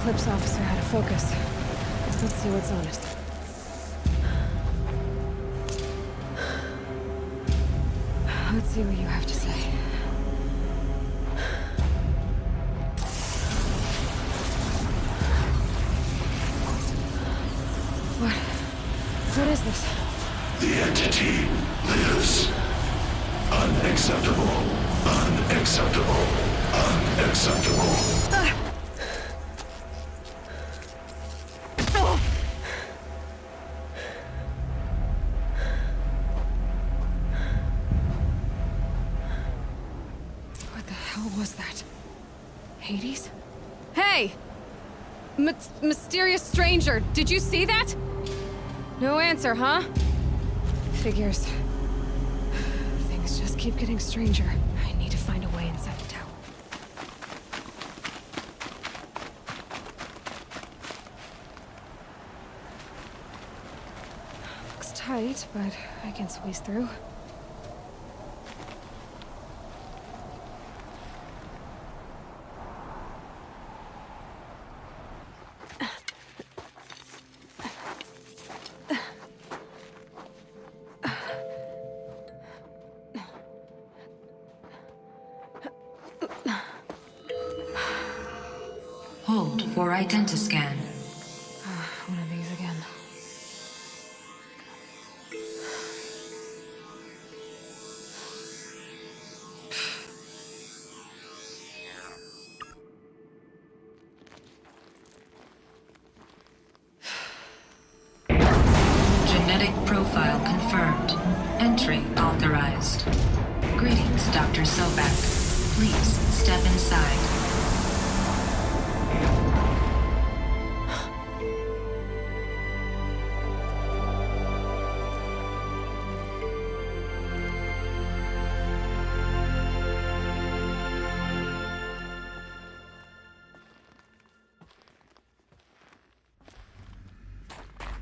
Eclipse officer how to focus. Let's see what's honest. Let's see what you have to say. What is this? The entity lives. Unacceptable. Unacceptable. Unacceptable. What the hell was that? Hades? Hey! Mysterious stranger, did you see that? No answer, huh? Figures. Things just keep getting stranger. I need to find a way inside the tower. Looks tight, but I can squeeze through. Hold for identiscan. One of these again. Genetic profile confirmed. Entry authorized. Greetings, Dr. Sobeck. Please step inside.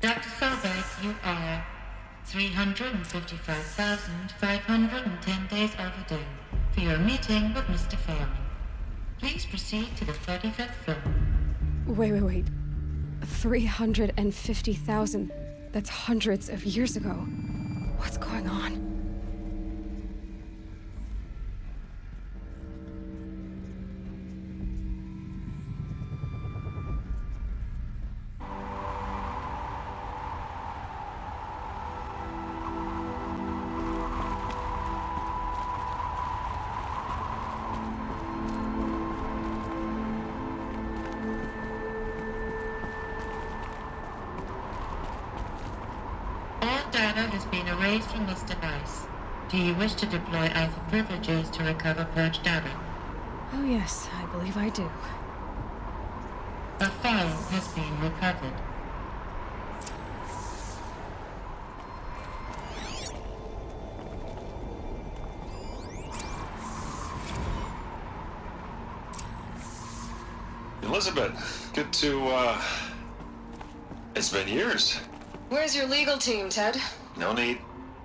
Dr. Sobeck, you are 355,510 days overdue for your meeting with Mr. Fairman. Please proceed to the 35th floor. Wait. 350,000. That's hundreds of years ago. What's going on? All data has been erased from this device. Do you wish to deploy Alpha privileges to recover purged data? Oh yes, I believe I do. A file has been recovered. Elizabeth, good to, It's been years. Where's your legal team, Ted? No need.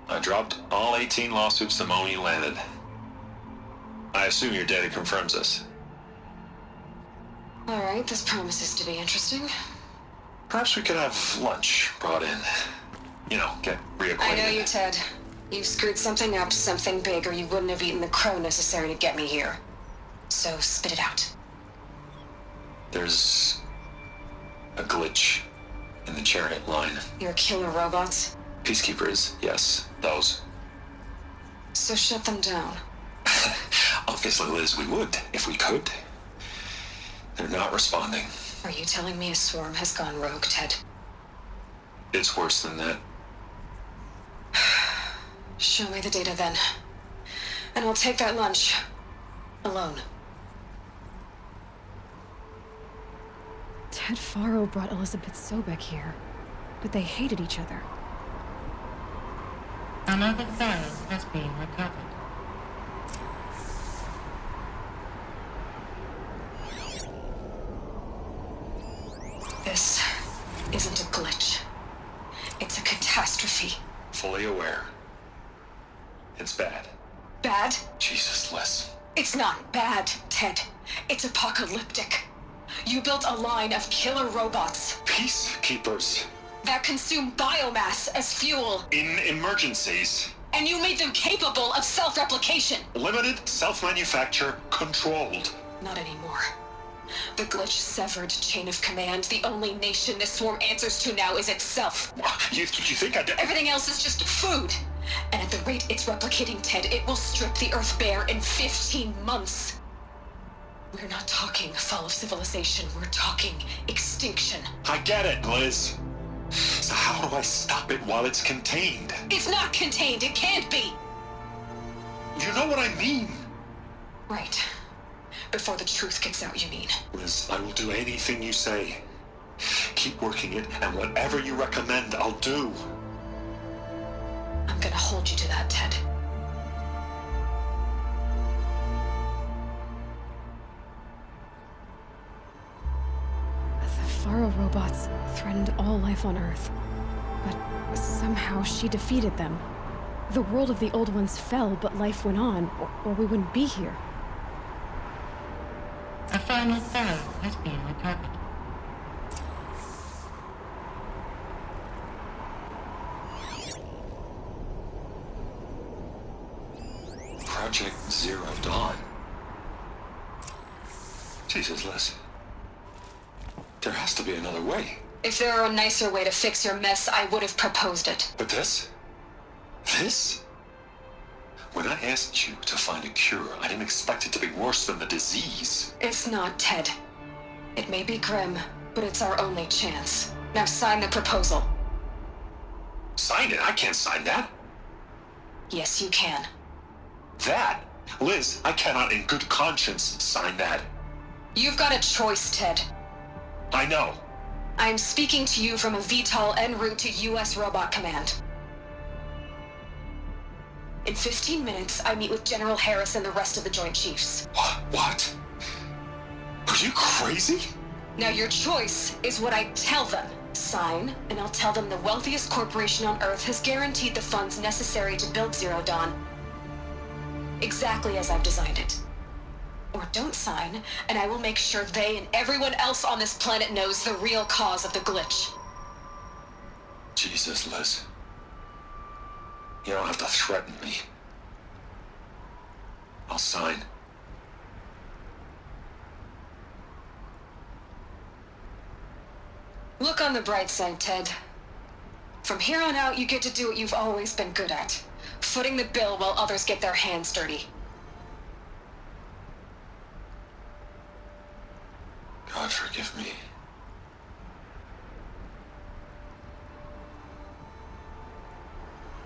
I dropped all 18 lawsuits the moment you landed. I assume your data confirms this. All right, this promises to be interesting. Perhaps we could have lunch brought in. You know, get reacquainted. I know you, Ted. You've screwed something up, something big, or you wouldn't have eaten the crow necessary to get me here. So spit it out. There's a glitch in the chariot line. Your killer robots? Peacekeepers, yes, those. So shut them down. Obviously, Liz, we would, if we could. They're not responding. Are you telling me a swarm has gone rogue, Ted? It's worse than that. Show me the data then. And I'll take that lunch. Alone. Ted Faro brought Elizabeth Sobeck here, but they hated each other. Another file has been recovered. This isn't a glitch. It's a catastrophe. Fully aware. It's bad. Bad? Jesus, Liz. It's not bad, Ted. It's apocalyptic. You built a line of killer robots Peacekeepers. that consume biomass as fuel, In emergencies. and you made them capable of self-replication. Limited, self-manufacture, controlled. Not anymore. The glitch severed chain of command. The only nation this swarm answers to now is itself. You think I did? Everything else is just food. And at the rate it's replicating, Ted, it will strip the Earth bare in 15 months. We're not talking fall of civilization. We're talking extinction. I get it, Liz. So how do I stop it while it's contained? It's not contained. It can't be. You know what I mean? Right. Before the truth gets out, you mean? Liz, I will do anything you say. Keep working it, and whatever you recommend, I'll do. I'm gonna hold you to that, Ted. The Faro robots threatened all life on Earth. But somehow she defeated them. The world of the old ones fell, but life went on, or we wouldn't be here. A final Pharaoh has been recovered. Project Zero Dawn. Jesus, Liz. There has to be another way. If there were a nicer way to fix your mess, I would have proposed it. But this? This? When I asked you to find a cure, I didn't expect it to be worse than the disease. It's not, Ted. It may be grim, but it's our only chance. Now sign the proposal. Sign it? I can't sign that. Yes, you can. That? Liz, I cannot in good conscience sign that. You've got a choice, Ted. I know. I'm speaking to you from a VTOL en route to U.S. Robot Command. In 15 minutes, I meet with General Harris and the rest of the Joint Chiefs. What? Are you crazy? Now your choice is what I tell them. Sign, and I'll tell them the wealthiest corporation on Earth has guaranteed the funds necessary to build Zero Dawn. Exactly as I've designed it. Or don't sign, and I will make sure they and everyone else on this planet knows the real cause of the glitch. Jesus, Liz. You don't have to threaten me. I'll sign. Look on the bright side, Ted. From here on out, you get to do what you've always been good at. Footing the bill while others get their hands dirty. God forgive me.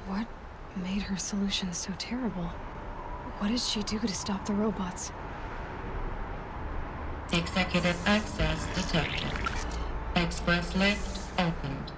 What made her solution so terrible? What did she do to stop the robots? Executive access detected. Express lift opened.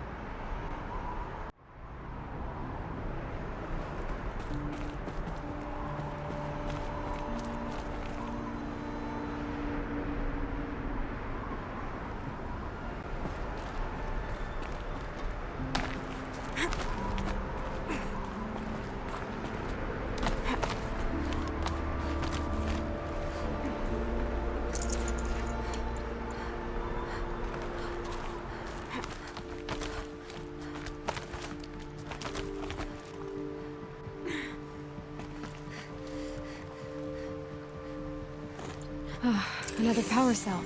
Another power cell.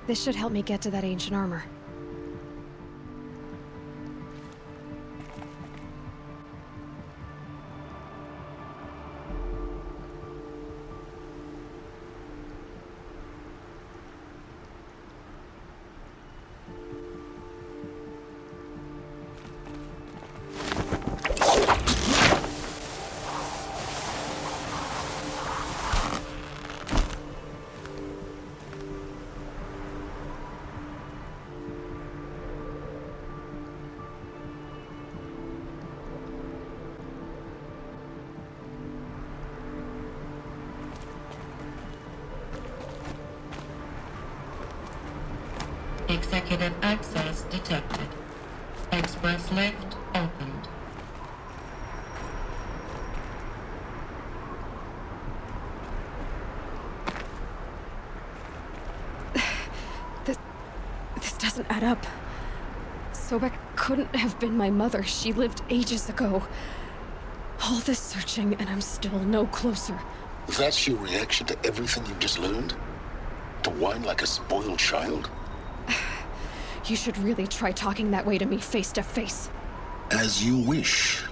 This should help me get to that ancient armor. Executive access detected. Express lift opened. doesn't add up. Sobeck couldn't have been my mother. She lived ages ago. All this searching, and I'm still no closer. That's your reaction to everything you've just learned? To whine like a spoiled child? You should really try talking that way to me face to face. As you wish.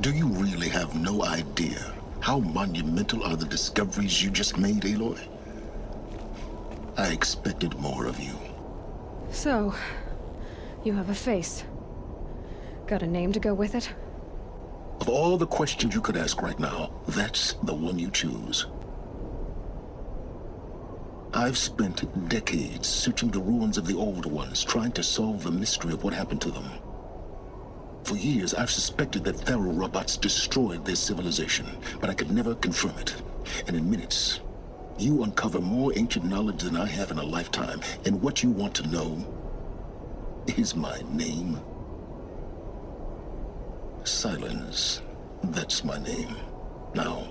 Do you really have no idea how monumental are the discoveries you just made, Aloy? I expected more of you. So, you have a face. Got a name to go with it? Of all the questions you could ask right now, that's the one you choose. I've spent decades searching the ruins of the old ones, trying to solve the mystery of what happened to them. For years, I've suspected that Faro robots destroyed their civilization, but I could never confirm it. And in minutes, you uncover more ancient knowledge than I have in a lifetime, and what you want to know is my name. Silence. That's my name. Now,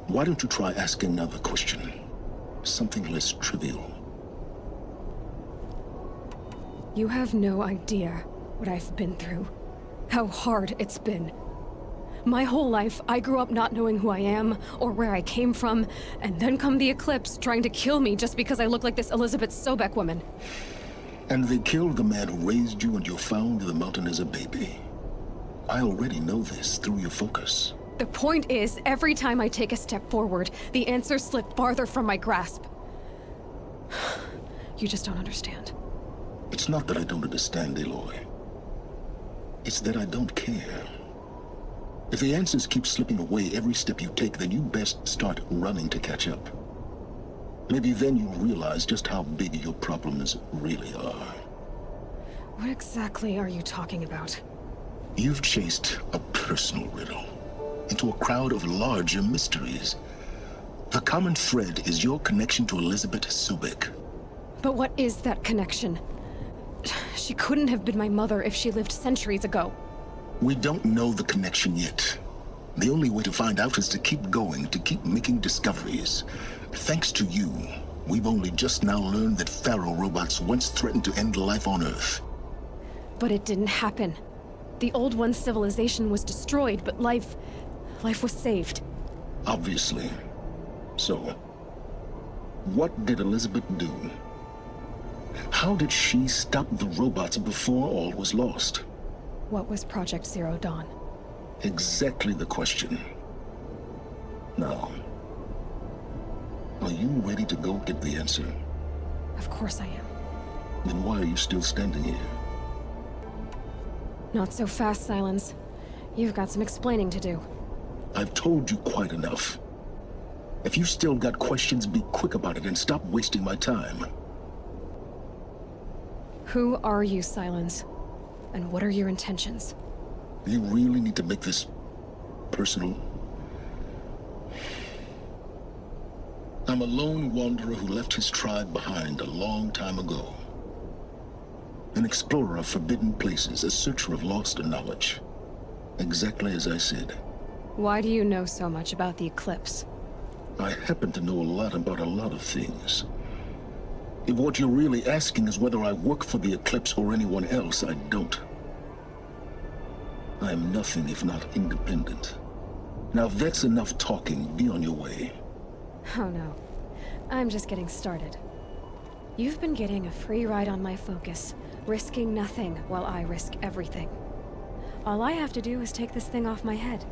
why don't you try asking another question? Something less trivial. You have no idea what I've been through. How hard it's been. My whole life, I grew up not knowing who I am or where I came from, and then come the Eclipse trying to kill me just because I look like this Elizabeth Sobeck woman. And they killed the man who raised you and you found in the mountain as a baby. I already know this through your focus. The point is, every time I take a step forward, the answers slip farther from my grasp. You just don't understand. It's not that I don't understand, Aloy. It's that I don't care. If the answers keep slipping away every step you take, then you best start running to catch up. Maybe then you'll realize just how big your problems really are. What exactly are you talking about? You've chased a personal riddle into a crowd of larger mysteries. The common thread is your connection to Elizabeth Sobeck. But what is that connection? She couldn't have been my mother if she lived centuries ago. We don't know the connection yet. The only way to find out is to keep going, to keep making discoveries. Thanks to you, we've only just now learned that Faro robots once threatened to end life on Earth. But it didn't happen. The old one's civilization was destroyed, but life was saved. Obviously. So, what did Elizabeth do? How did she stop the robots before all was lost? What was Project Zero Dawn? Exactly the question. Now, are you ready to go get the answer? Of course I am. Then why are you still standing here? Not so fast, Silence. You've got some explaining to do. I've told you quite enough. If you still got questions, be quick about it and stop wasting my time. Who are you, Silence? And what are your intentions? You really need to make this personal? I'm a lone wanderer who left his tribe behind a long time ago. An explorer of forbidden places, a searcher of lost knowledge. Exactly as I said. Why do you know so much about the Eclipse? I happen to know a lot about a lot of things. If what you're really asking is whether I work for the Eclipse or anyone else, I don't. I am nothing if not independent. Now if that's enough talking, be on your way. Oh no. I'm just getting started. You've been getting a free ride on my focus, risking nothing while I risk everything. All I have to do is take this thing off my head,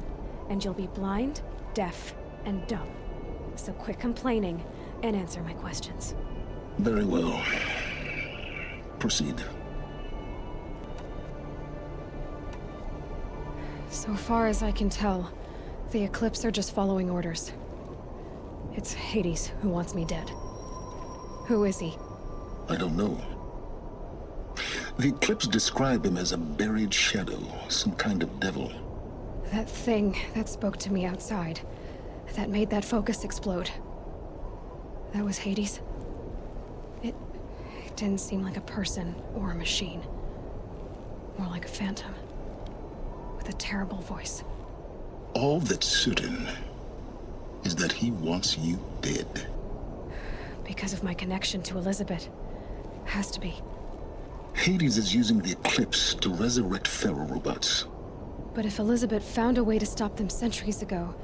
and you'll be blind, deaf, and dumb. So quit complaining and answer my questions. Very well. Proceed. So far as I can tell, the Eclipse are just following orders. It's Hades who wants me dead. Who is he? I don't know. The Eclipse describe him as a buried shadow, some kind of devil. That thing that spoke to me outside, that made that focus explode. That was Hades? It didn't seem like a person or a machine. More like a phantom. With a terrible voice. All that's certain is that he wants you dead. Because of my connection to Elizabeth. Has to be. Hades is using the eclipse to resurrect ferrorobots. But if Elizabeth found a way to stop them centuries ago,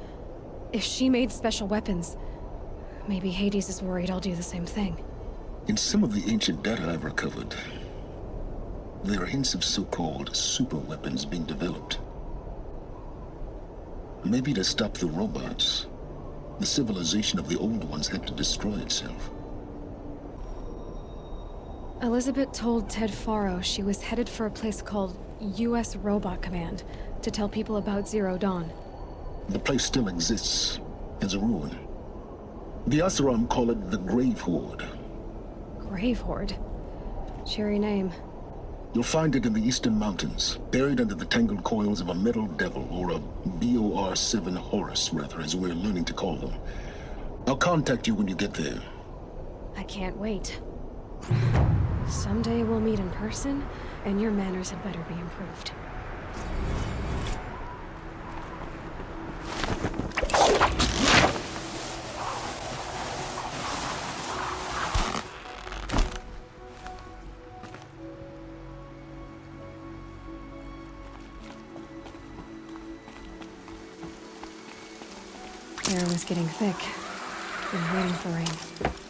if she made special weapons, maybe Hades is worried I'll do the same thing. In some of the ancient data I've recovered, there are hints of so-called super weapons being developed. Maybe to stop the robots, the civilization of the old ones had to destroy itself. Elizabeth told Ted Faro she was headed for a place called U.S. Robot Command to tell people about Zero Dawn. The place still exists as a ruin. The Asaram call it the Grave Horde. Grave Horde? Cheery name. You'll find it in the Eastern Mountains, buried under the tangled coils of a metal devil, or a BOR-7 Horus, rather, as we're learning to call them. I'll contact you when you get there. I can't wait. Someday we'll meet in person, and your manners had better be improved. Air was getting thick. Been waiting for rain.